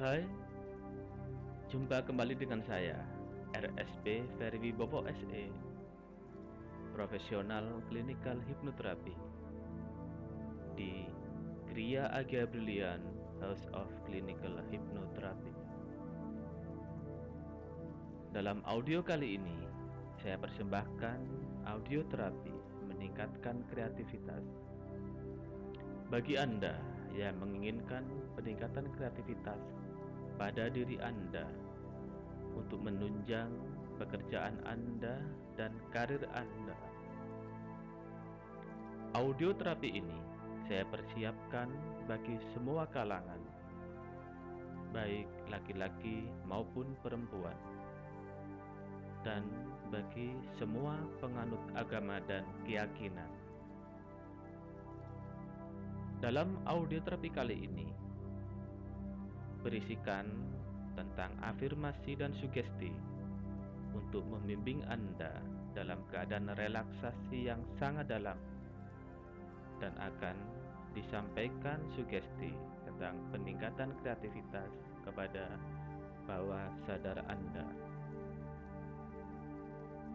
Hai, jumpa kembali dengan saya, RSP Ferry Bobo SE, Profesional Klinikal Hipnoterapi di Kriya Agya Brilian House of Clinical Hypnotherapy. Dalam audio kali ini, saya persembahkan audio terapi meningkatkan kreativitas. Bagi Anda yang menginginkan peningkatan kreativitas pada diri Anda untuk menunjang pekerjaan Anda dan karir Anda. Audio terapi ini saya persiapkan bagi semua kalangan, baik laki-laki maupun perempuan, dan bagi semua penganut agama dan keyakinan. Dalam audio terapi kali ini berisikan tentang afirmasi dan sugesti untuk membimbing Anda dalam keadaan relaksasi yang sangat dalam, dan akan disampaikan sugesti tentang peningkatan kreativitas kepada bawah sadar Anda.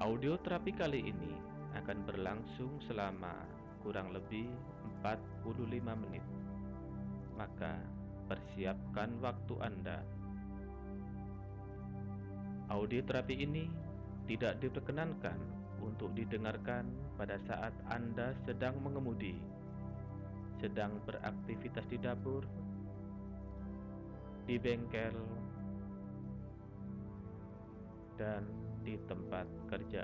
Audio terapi kali ini akan berlangsung selama kurang lebih 45 menit. Maka persiapkan waktu Anda. Audio terapi ini tidak diperkenankan untuk didengarkan pada saat Anda sedang mengemudi, sedang beraktivitas di dapur, di bengkel, dan di tempat kerja.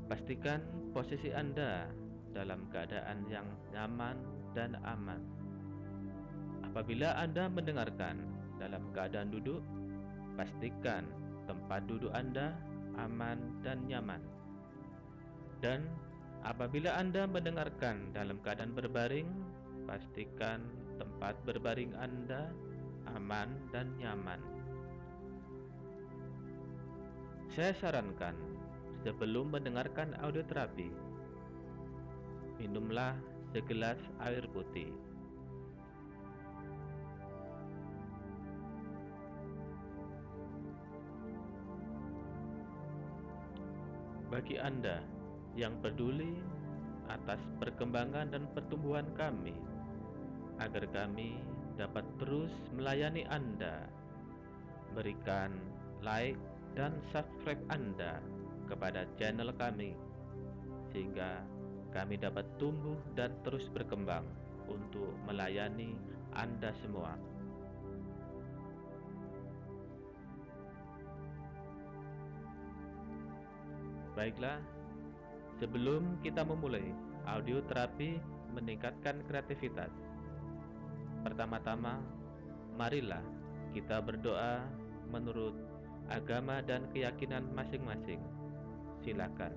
Pastikan posisi Anda dalam keadaan yang nyaman dan aman. Apabila Anda mendengarkan dalam keadaan duduk, pastikan tempat duduk Anda aman dan nyaman. Dan apabila Anda mendengarkan dalam keadaan berbaring, pastikan tempat berbaring Anda aman dan nyaman. Saya sarankan, sebelum mendengarkan audio terapi, minumlah segelas air putih. Bagi Anda yang peduli atas perkembangan dan pertumbuhan kami, agar kami dapat terus melayani Anda, berikan like dan subscribe Anda kepada channel kami, sehingga kami dapat tumbuh dan terus berkembang untuk melayani Anda semua. Baiklah, sebelum kita memulai audio terapi meningkatkan kreativitas, pertama-tama marilah kita berdoa menurut agama dan keyakinan masing-masing. Silakan.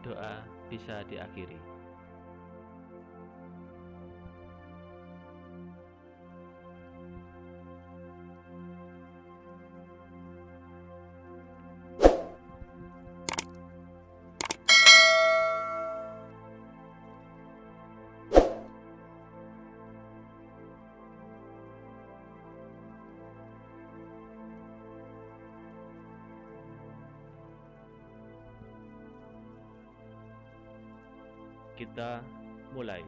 Doa bisa diakhiri. Kita mulai.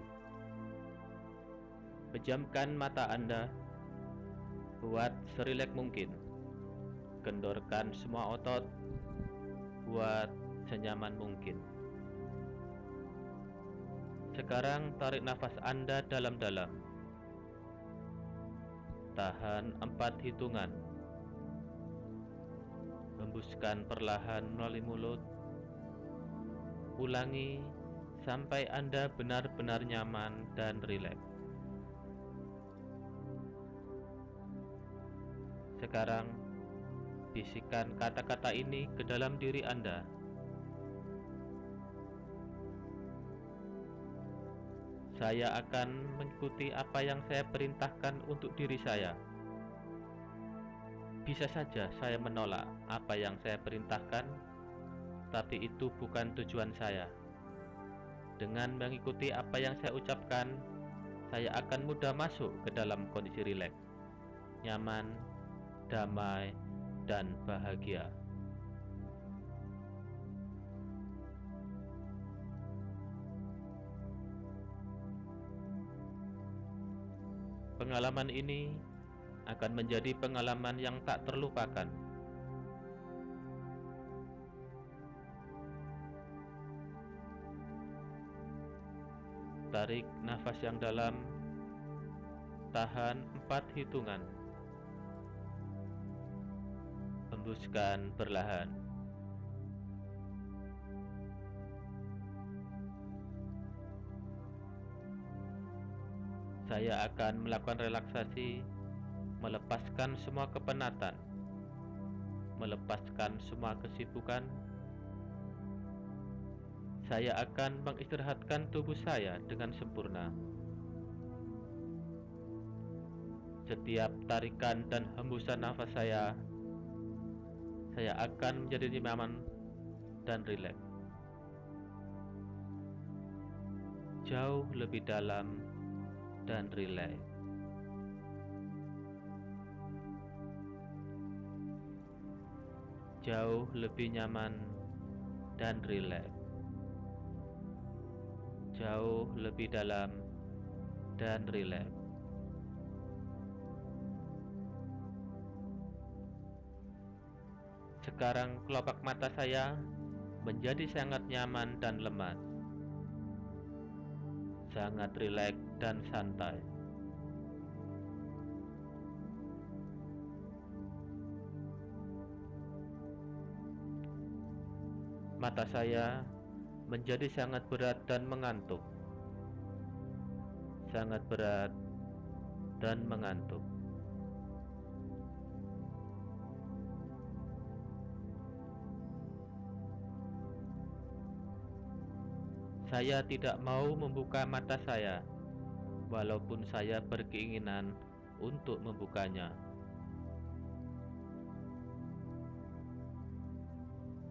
Pejamkan mata Anda, buat serileks mungkin. Kendorkan semua otot, buat senyaman mungkin. Sekarang tarik nafas Anda dalam-dalam. Tahan 4 hitungan. Hembuskan perlahan melalui mulut. Ulangi sampai Anda benar-benar nyaman dan rileks. Sekarang, bisikan kata-kata ini ke dalam diri Anda. Saya akan mengikuti apa yang saya perintahkan untuk diri saya. Bisa saja saya menolak apa yang saya perintahkan, tapi itu bukan tujuan saya. Dengan mengikuti apa yang saya ucapkan, saya akan mudah masuk ke dalam kondisi rileks, nyaman, damai, dan bahagia. Pengalaman ini akan menjadi pengalaman yang tak terlupakan. Tarik nafas yang dalam, tahan 4 hitungan, hembuskan perlahan. Saya akan melakukan relaksasi, melepaskan semua kepenatan, melepaskan semua kesibukan. Saya akan mengistirahatkan tubuh saya dengan sempurna. Setiap tarikan dan hembusan nafas saya akan menjadi nyaman dan rileks. Jauh lebih dalam dan rileks. Jauh lebih nyaman dan rileks. Jauh lebih dalam dan rileks. Sekarang kelopak mata saya menjadi sangat nyaman dan lemas, sangat rileks dan santai. Mata saya menjadi sangat berat dan mengantuk, sangat berat dan mengantuk. Saya tidak mau membuka mata saya, walaupun saya berkeinginan untuk membukanya.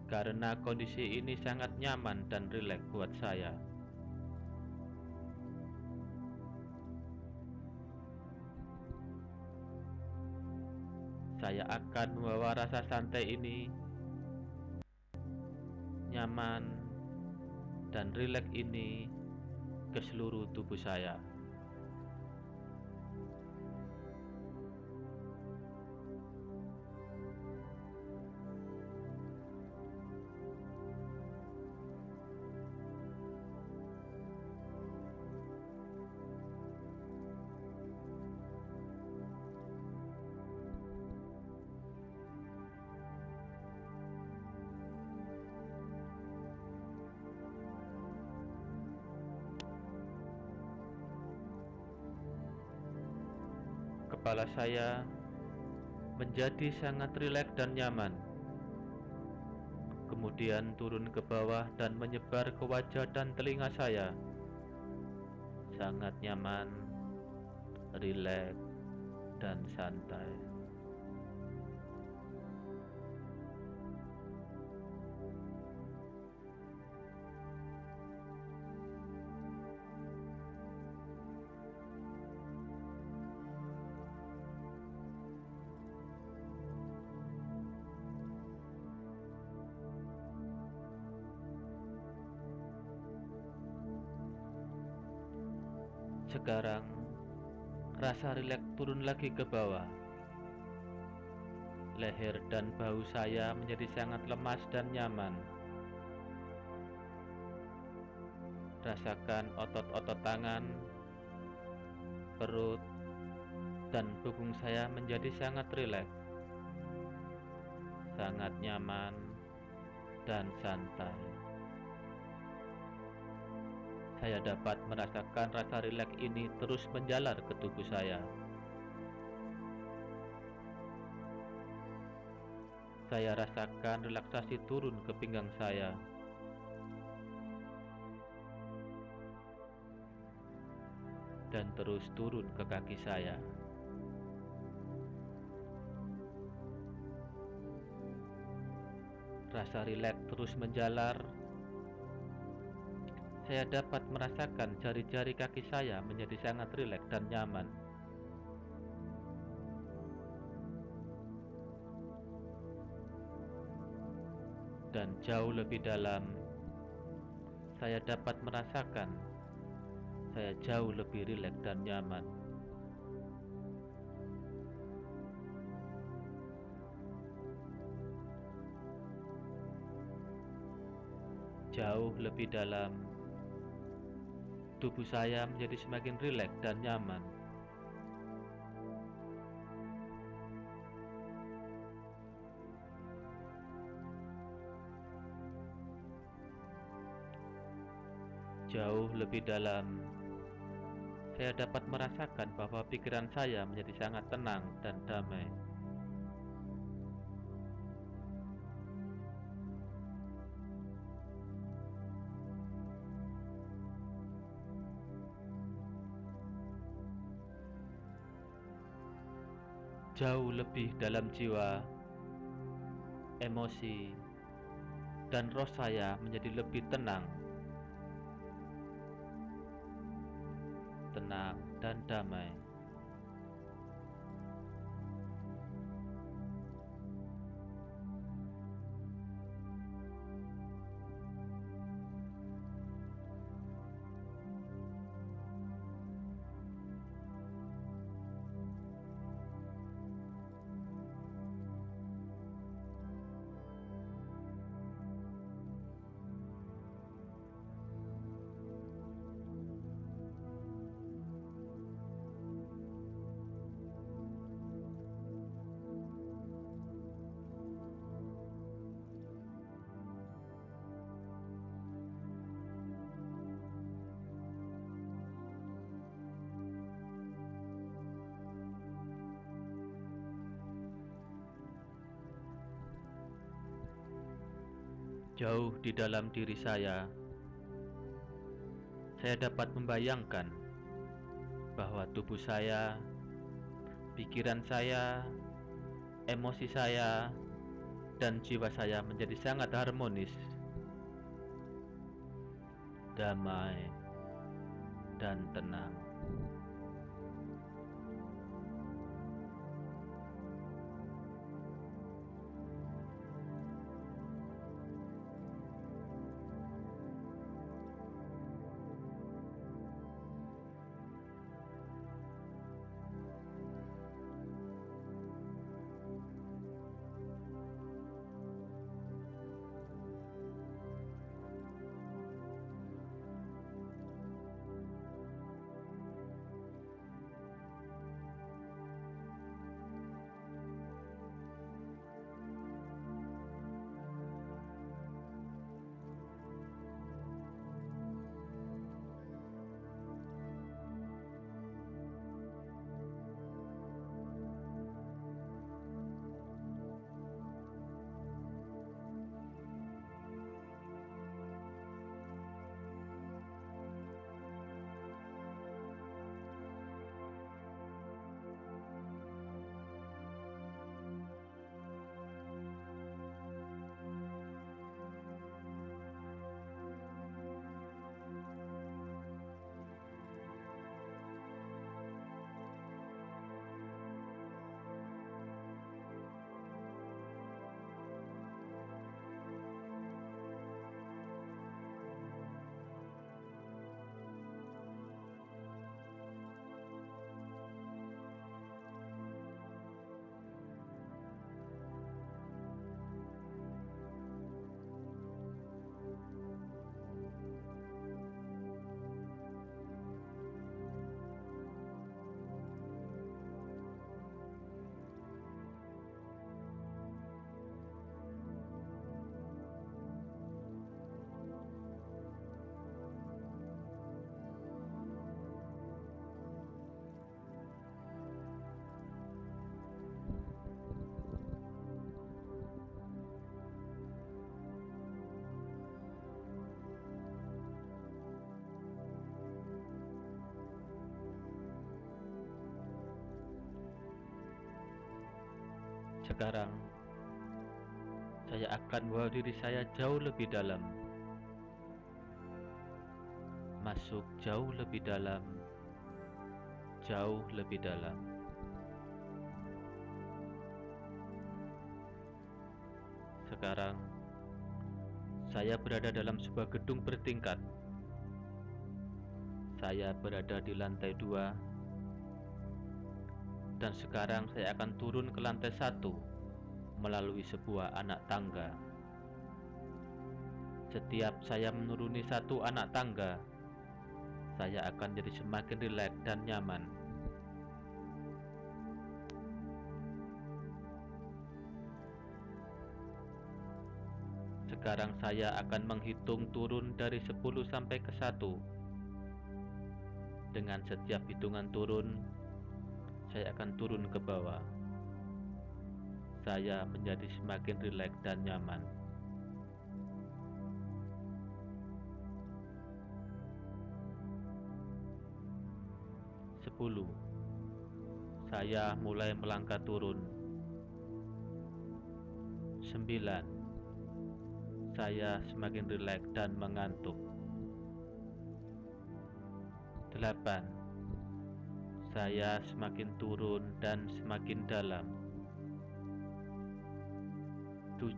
Karena kondisi ini sangat nyaman dan rileks buat saya. Saya akan membawa rasa santai ini, nyaman, dan rileks ini ke seluruh tubuh saya. Kepala saya menjadi sangat rileks dan nyaman, kemudian turun ke bawah dan menyebar ke wajah dan telinga saya. Sangat nyaman, rileks, dan santai. Sekarang rasa rileks turun lagi ke bawah. Leher dan bahu saya menjadi sangat lemas dan nyaman. Rasakan otot-otot tangan, perut, dan punggung saya menjadi sangat rileks, sangat nyaman, dan santai. Saya dapat merasakan rasa rileks ini terus menjalar ke tubuh saya. Saya rasakan relaksasi turun ke pinggang saya. Dan terus turun ke kaki saya. rasa rileks terus menjalar. Saya dapat merasakan jari-jari kaki saya menjadi sangat rileks dan nyaman. Dan jauh lebih dalam, saya dapat merasakan saya jauh lebih rileks dan nyaman. Jauh lebih dalam, tubuh saya menjadi semakin rileks dan nyaman. Jauh lebih dalam, saya dapat merasakan bahwa pikiran saya menjadi sangat tenang dan damai. Jauh lebih dalam jiwa, emosi, dan roh saya menjadi lebih tenang dan damai. Jauh di dalam diri saya dapat membayangkan bahwa tubuh saya, pikiran saya, emosi saya, dan jiwa saya menjadi sangat harmonis, damai, dan tenang. Sekarang Saya akan membawa diri saya jauh lebih dalam, masuk jauh lebih dalam, jauh lebih dalam. Sekarang, saya berada dalam sebuah gedung bertingkat. Saya berada di lantai 2, dan sekarang saya akan turun ke lantai 1 melalui sebuah anak tangga. Setiap saya menuruni satu anak tangga, saya akan jadi semakin rileks dan nyaman. Sekarang saya akan menghitung turun dari 10 sampai ke 1. Dengan setiap hitungan turun, saya akan turun ke bawah. Saya menjadi semakin rileks dan nyaman. 10. Saya mulai melangkah turun. 9. Saya semakin rileks dan mengantuk. 8. Saya semakin turun dan semakin dalam. 7.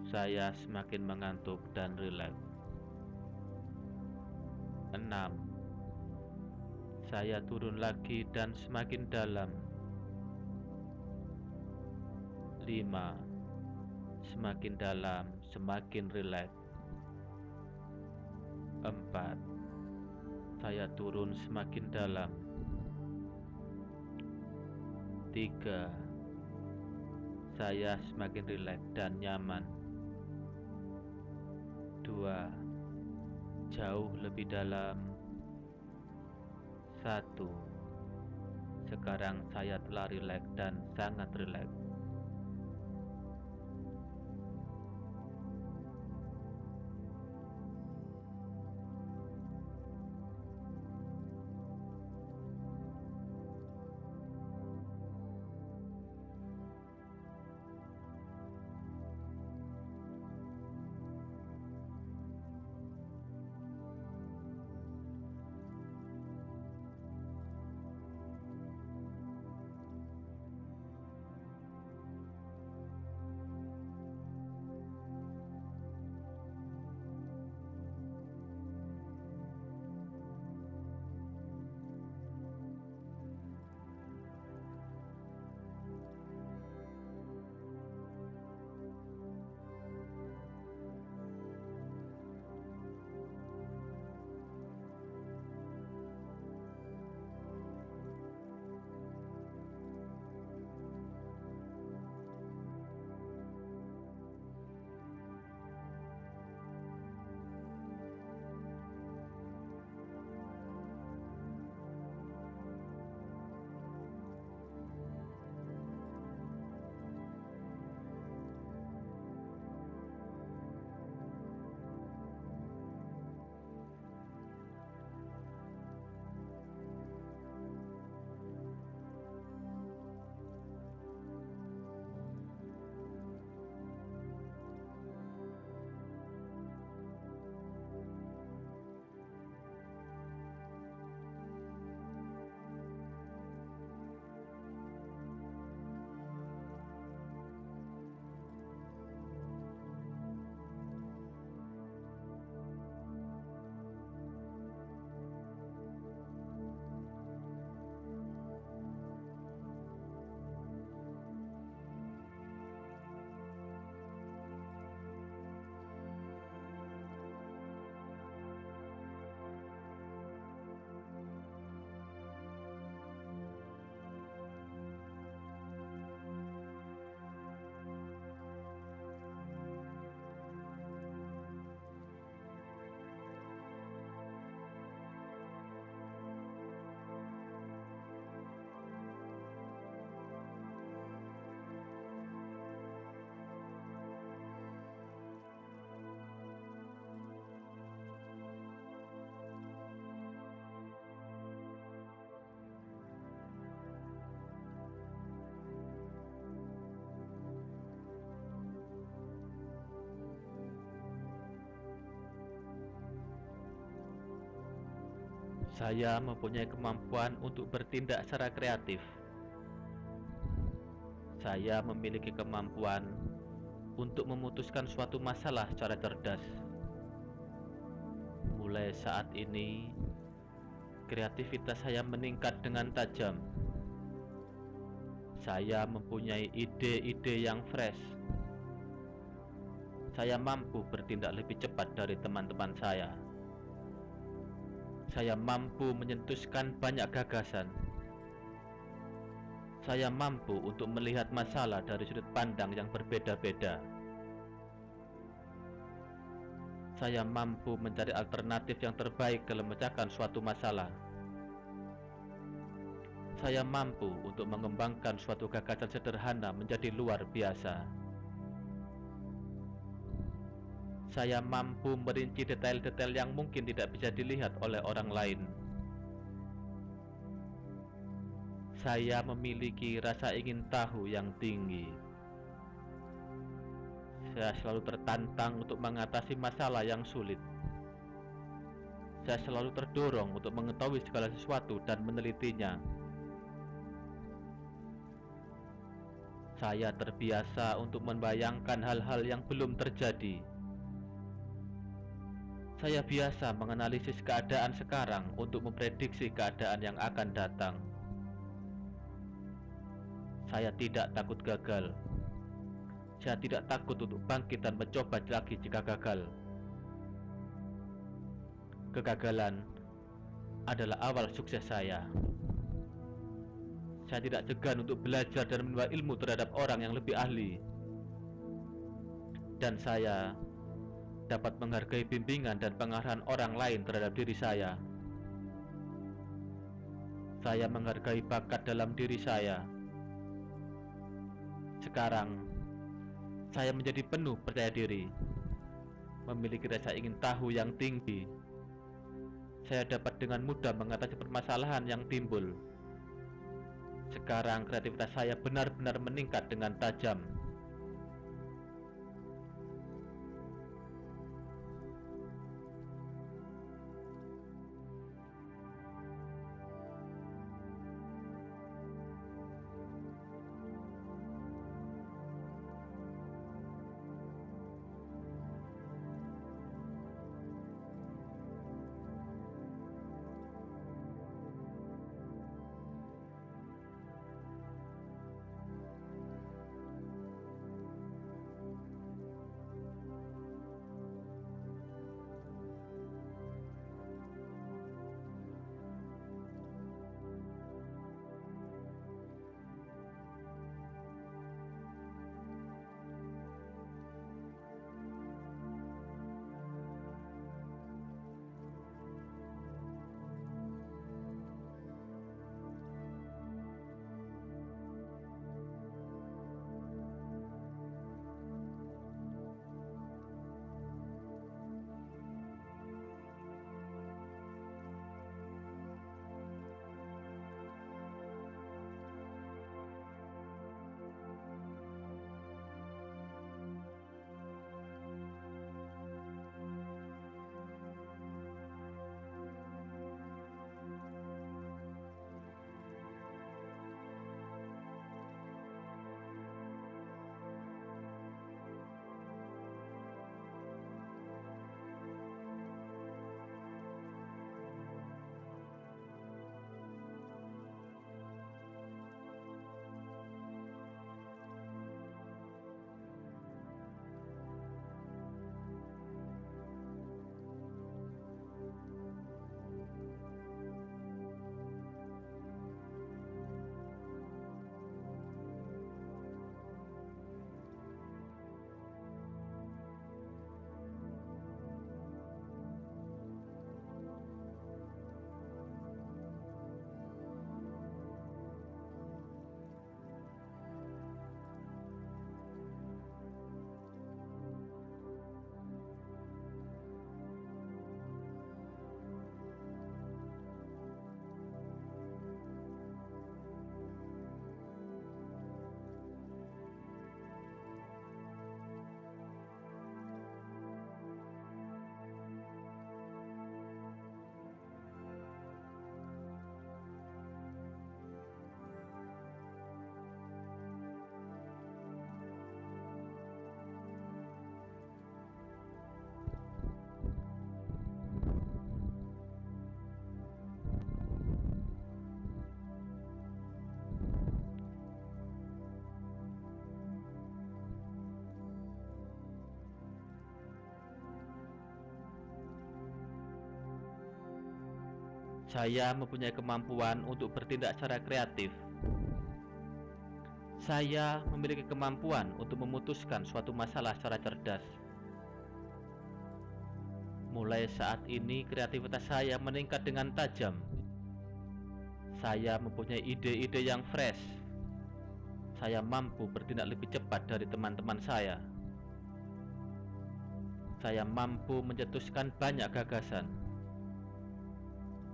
Saya semakin mengantuk dan rileks. 6. Saya turun lagi dan semakin dalam. 5. Semakin dalam, semakin rileks. 4. Saya turun semakin dalam. 3. Saya semakin rileks dan nyaman. 2. Jauh lebih dalam. 1. Sekarang saya telah rileks dan sangat rileks. Saya mempunyai kemampuan untuk bertindak secara kreatif. Saya memiliki kemampuan untuk memutuskan suatu masalah secara cerdas. Mulai saat ini, kreativitas saya meningkat dengan tajam. Saya mempunyai ide-ide yang fresh. Saya mampu bertindak lebih cepat dari teman-teman saya. Saya mampu menyentuhkan banyak gagasan. Saya mampu untuk melihat masalah dari sudut pandang yang berbeda-beda. Saya mampu mencari alternatif yang terbaik dalam memecahkan suatu masalah. Saya mampu untuk mengembangkan suatu gagasan sederhana menjadi luar biasa. Saya mampu merinci detail-detail yang mungkin tidak bisa dilihat oleh orang lain. Saya memiliki rasa ingin tahu yang tinggi. Saya selalu tertantang untuk mengatasi masalah yang sulit. Saya selalu terdorong untuk mengetahui segala sesuatu dan menelitinya. Saya terbiasa untuk membayangkan hal-hal yang belum terjadi. Saya biasa menganalisis keadaan sekarang untuk memprediksi keadaan yang akan datang. Saya tidak takut gagal. Saya tidak takut untuk bangkit dan mencoba lagi jika gagal. Kegagalan adalah awal sukses saya. Saya tidak segan untuk belajar dan menimba ilmu terhadap orang yang lebih ahli. Dan saya dapat menghargai bimbingan dan pengarahan orang lain terhadap diri saya. Saya menghargai bakat dalam diri saya. Sekarang, saya menjadi penuh percaya diri, memiliki rasa ingin tahu yang tinggi. Saya dapat dengan mudah mengatasi permasalahan yang timbul. Sekarang kreativitas saya benar-benar meningkat dengan tajam. Saya mempunyai kemampuan untuk bertindak secara kreatif. Saya memiliki kemampuan untuk memutuskan suatu masalah secara cerdas. Mulai saat ini, kreativitas saya meningkat dengan tajam. Saya mempunyai ide-ide yang fresh. Saya mampu bertindak lebih cepat dari teman-teman saya. Saya mampu mencetuskan banyak gagasan.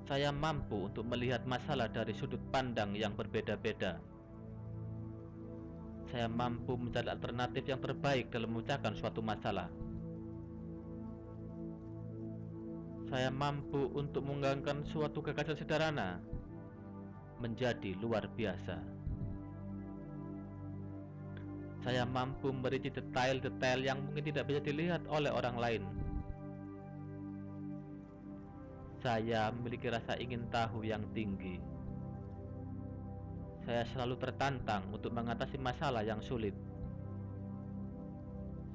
Saya mampu untuk melihat masalah dari sudut pandang yang berbeda-beda. Saya mampu mencari alternatif yang terbaik dalam memecahkan suatu masalah. Saya mampu untuk mengembangkan suatu gagasan sederhana menjadi luar biasa. Saya mampu merinci detail-detail yang mungkin tidak bisa dilihat oleh orang lain. Saya memiliki rasa ingin tahu yang tinggi. Saya selalu tertantang untuk mengatasi masalah yang sulit.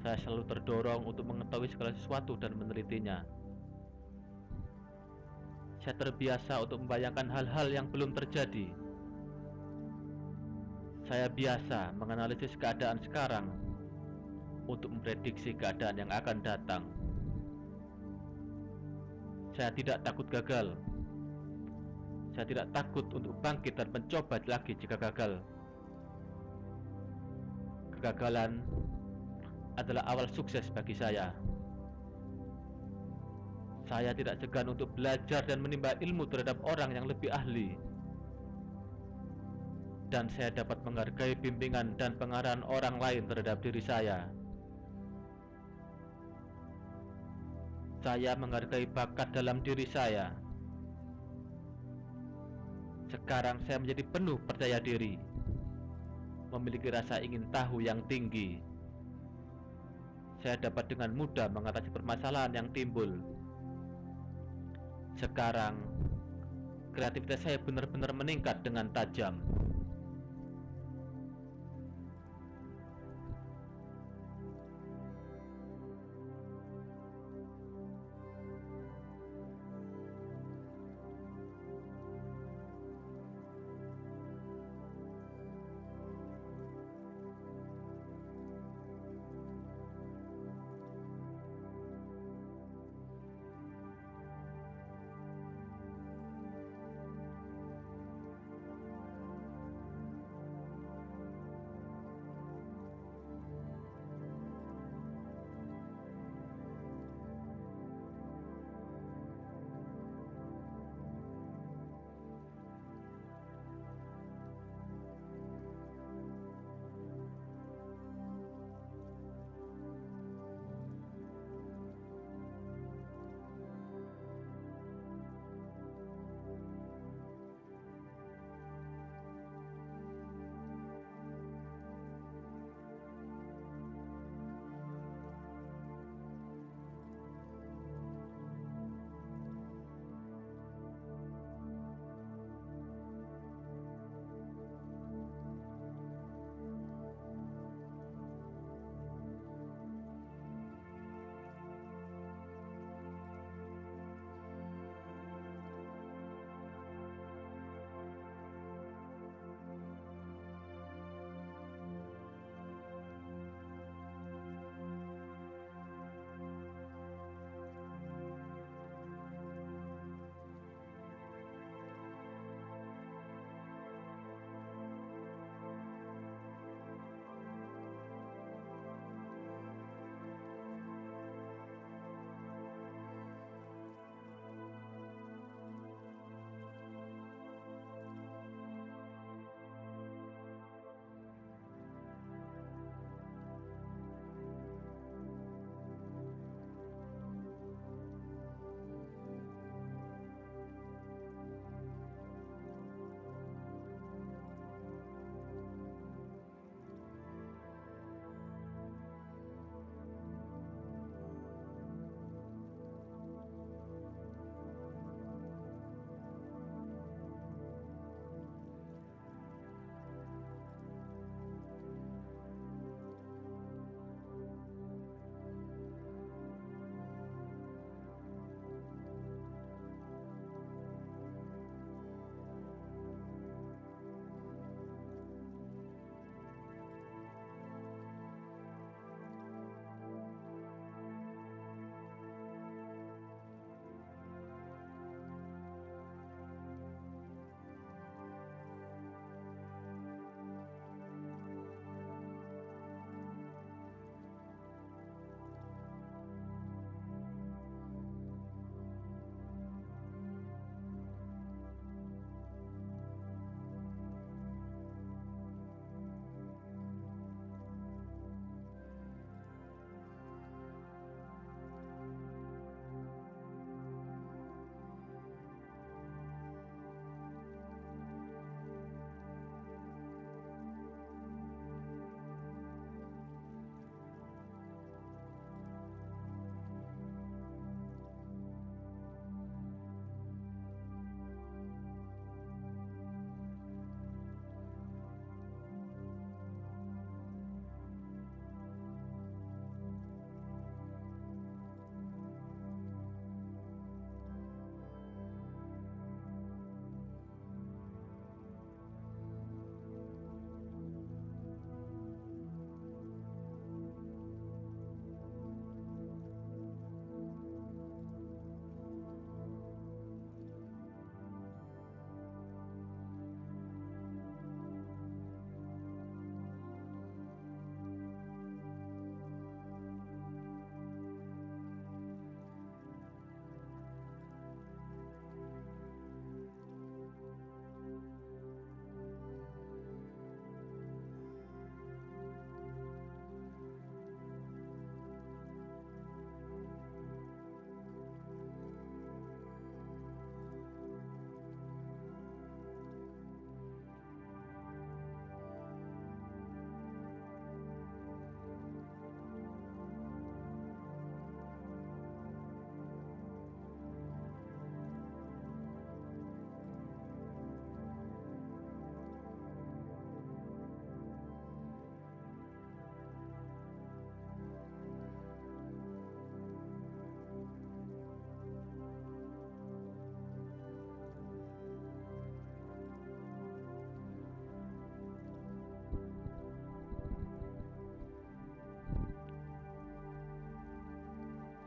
Saya selalu terdorong untuk mengetahui segala sesuatu dan menelitinya. Saya terbiasa untuk membayangkan hal-hal yang belum terjadi. Saya biasa menganalisis keadaan sekarang untuk memprediksi keadaan yang akan datang. Saya tidak takut gagal. Saya tidak takut untuk bangkit dan mencoba lagi jika gagal. Kegagalan adalah awal sukses bagi saya. Saya tidak segan untuk belajar dan menimba ilmu terhadap orang yang lebih ahli. Dan saya dapat menghargai bimbingan dan pengarahan orang lain terhadap diri saya. Saya menghargai bakat dalam diri saya. Sekarang saya menjadi penuh percaya diri, memiliki rasa ingin tahu yang tinggi. Saya dapat dengan mudah mengatasi permasalahan yang timbul. Sekarang, kreativitas saya benar-benar meningkat dengan tajam.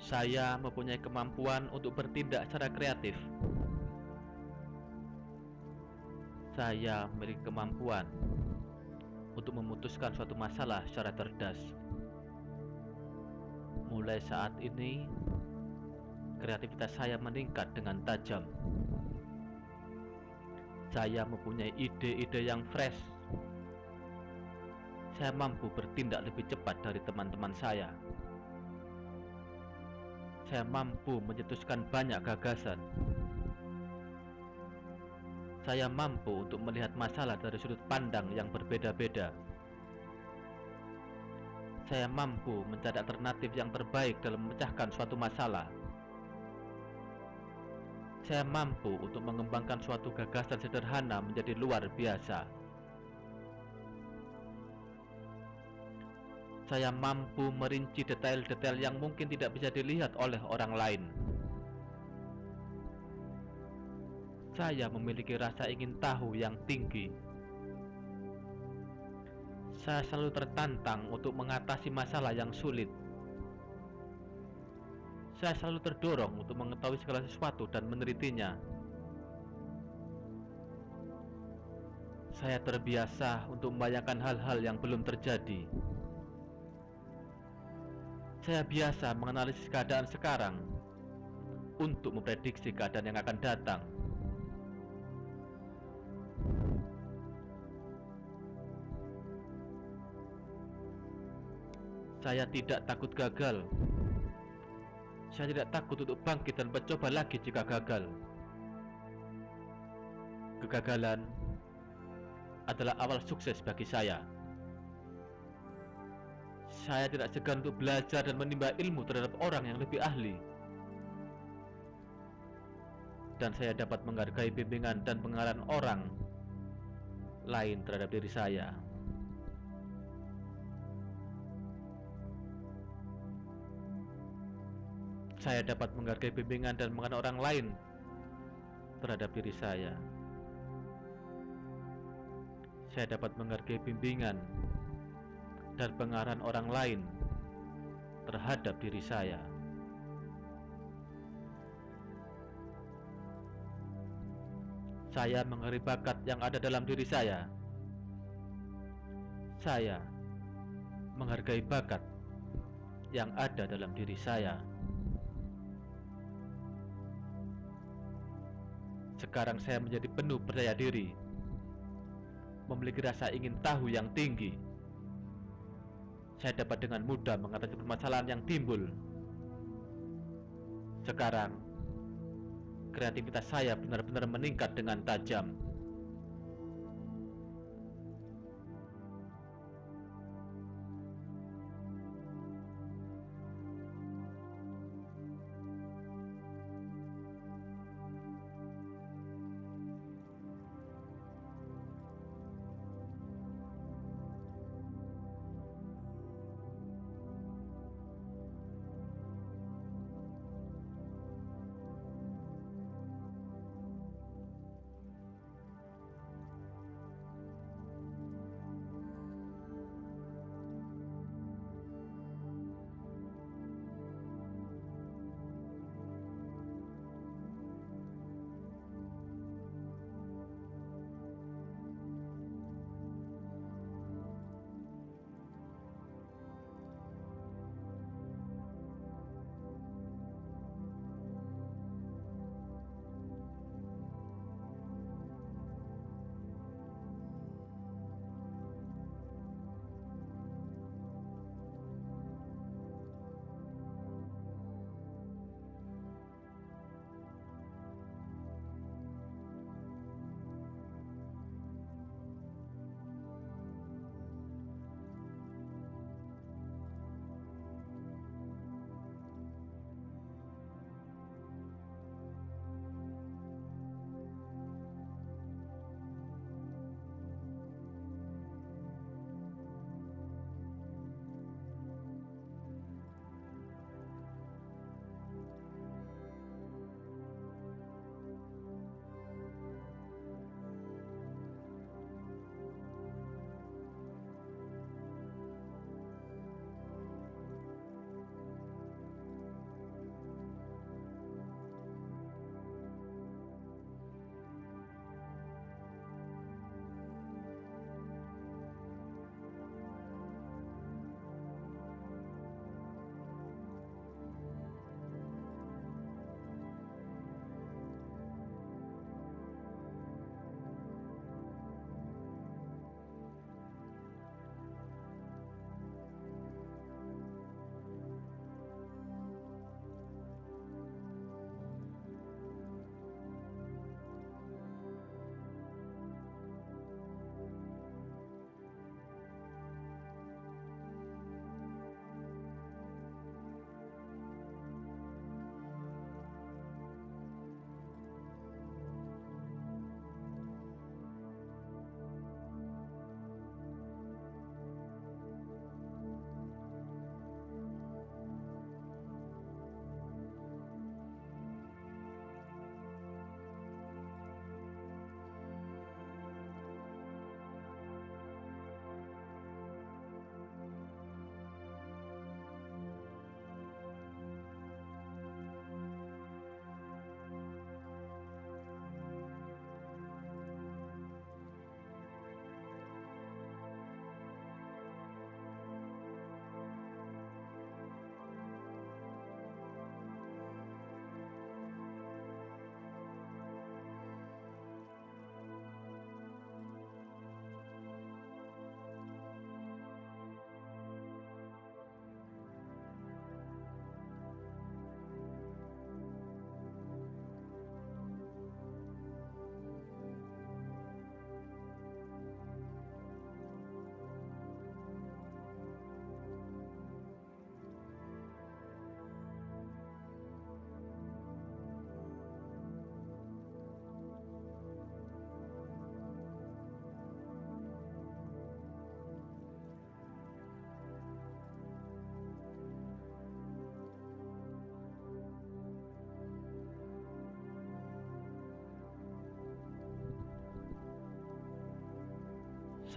Saya mempunyai kemampuan untuk bertindak secara kreatif. Saya memiliki kemampuan untuk memutuskan suatu masalah secara cerdas. Mulai saat ini, kreativitas saya meningkat dengan tajam. Saya mempunyai ide-ide yang fresh. Saya mampu bertindak lebih cepat dari teman-teman saya. Saya mampu mencetuskan banyak gagasan. Saya mampu untuk melihat masalah dari sudut pandang yang berbeda-beda. Saya mampu mencari alternatif yang terbaik dalam memecahkan suatu masalah. Saya mampu untuk mengembangkan suatu gagasan sederhana menjadi luar biasa. Saya mampu merinci detail-detail yang mungkin tidak bisa dilihat oleh orang lain. Saya memiliki rasa ingin tahu yang tinggi. Saya selalu tertantang untuk mengatasi masalah yang sulit. Saya selalu terdorong untuk mengetahui segala sesuatu dan menelitinya. Saya terbiasa untuk membayangkan hal-hal yang belum terjadi. Saya biasa menganalisis keadaan sekarang untuk memprediksi keadaan yang akan datang. Saya tidak takut gagal. Saya tidak takut untuk bangkit dan mencoba lagi jika gagal. Kegagalan adalah awal sukses bagi saya. Saya tidak segan untuk belajar dan menimba ilmu terhadap orang yang lebih ahli. Dan saya dapat menghargai bimbingan dan pengarahan orang lain terhadap diri saya. Saya dapat menghargai bimbingan dan pengarahan orang lain terhadap diri saya. Saya dapat menghargai bimbingan dan pengarahan orang lain terhadap diri saya. Saya menghargai bakat yang ada dalam diri saya. Saya menghargai bakat yang ada dalam diri saya. Sekarang saya menjadi penuh percaya diri, memiliki rasa ingin tahu yang tinggi. Saya dapat dengan mudah mengatasi permasalahan yang timbul. Sekarang, kreativitas saya benar-benar meningkat dengan tajam.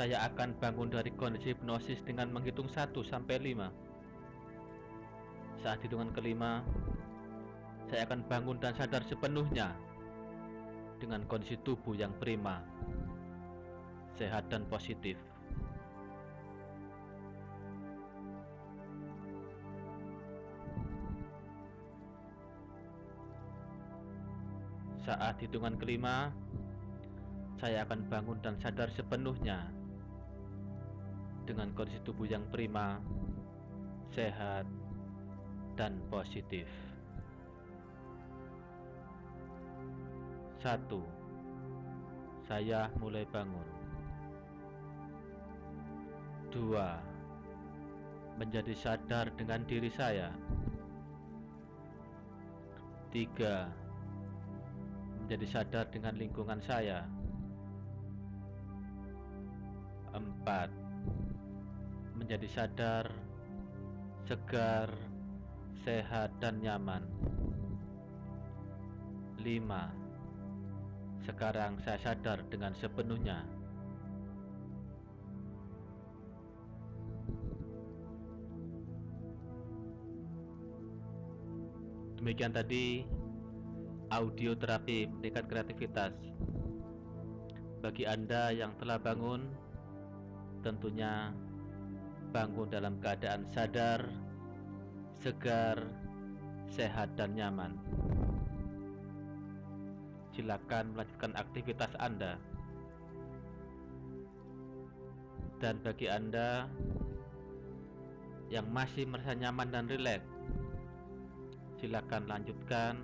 Saya akan bangun dari kondisi hipnosis dengan menghitung 1 sampai 5. Saat hitungan kelima, saya akan bangun dan sadar sepenuhnya dengan kondisi tubuh yang prima, sehat dan positif. Saat hitungan kelima, saya akan bangun dan sadar sepenuhnya dengan kondisi tubuh yang prima, sehat, dan positif. 1. Saya mulai bangun. 2. Menjadi sadar dengan diri saya. 3. Menjadi sadar dengan lingkungan saya. 4. Menjadi sadar, segar, sehat, dan nyaman. 5. Sekarang saya sadar dengan sepenuhnya. Demikian tadi audio terapi meningkat kreativitas. Bagi Anda yang telah bangun, tentunya bangun dalam keadaan sadar, segar, sehat, dan nyaman. Silakan melanjutkan aktivitas Anda. Dan bagi Anda yang masih merasa nyaman dan rileks, silakan lanjutkan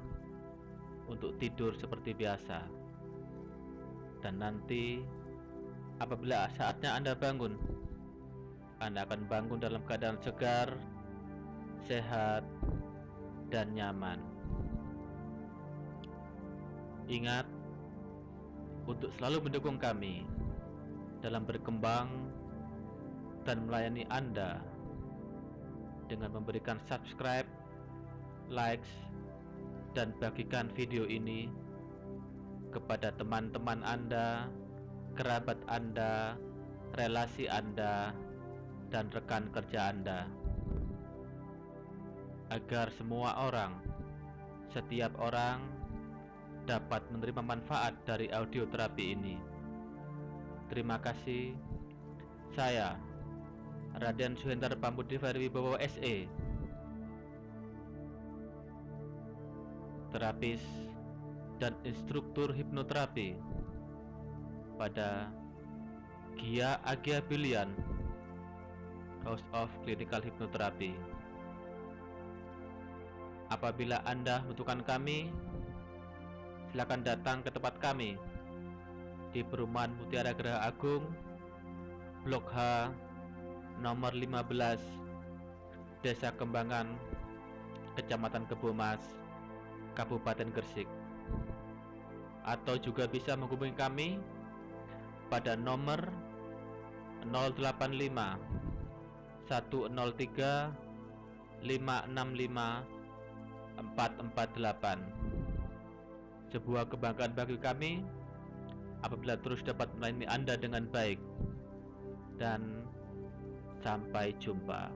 untuk tidur seperti biasa. Dan nanti apabila saatnya Anda bangun, Anda akan bangun dalam keadaan segar, sehat, dan nyaman. Ingat untuk selalu mendukung kami dalam berkembang dan melayani Anda dengan memberikan subscribe, likes, dan bagikan video ini kepada teman-teman Anda, kerabat Anda, relasi Anda, dan rekan kerja Anda, agar semua orang, setiap orang dapat menerima manfaat dari audio terapi ini. Terima kasih. Saya Raden Suhendar Pambudivara Wibowo SE, terapis dan instruktur hipnoterapi pada Gia Agia Bilian House of Clinical Hypnotherapy. Apabila Anda membutuhkan kami, silakan datang ke tempat kami di Perumahan Mutiara Geraha Agung, Blok H, nomor 15, Desa Kembangan, Kecamatan Kebomas, Kabupaten Gresik. Atau juga bisa menghubungi kami pada nomor 085 103 565 448. Sebuah kebanggaan bagi kami apabila terus dapat melayani Anda dengan baik. Dan sampai jumpa.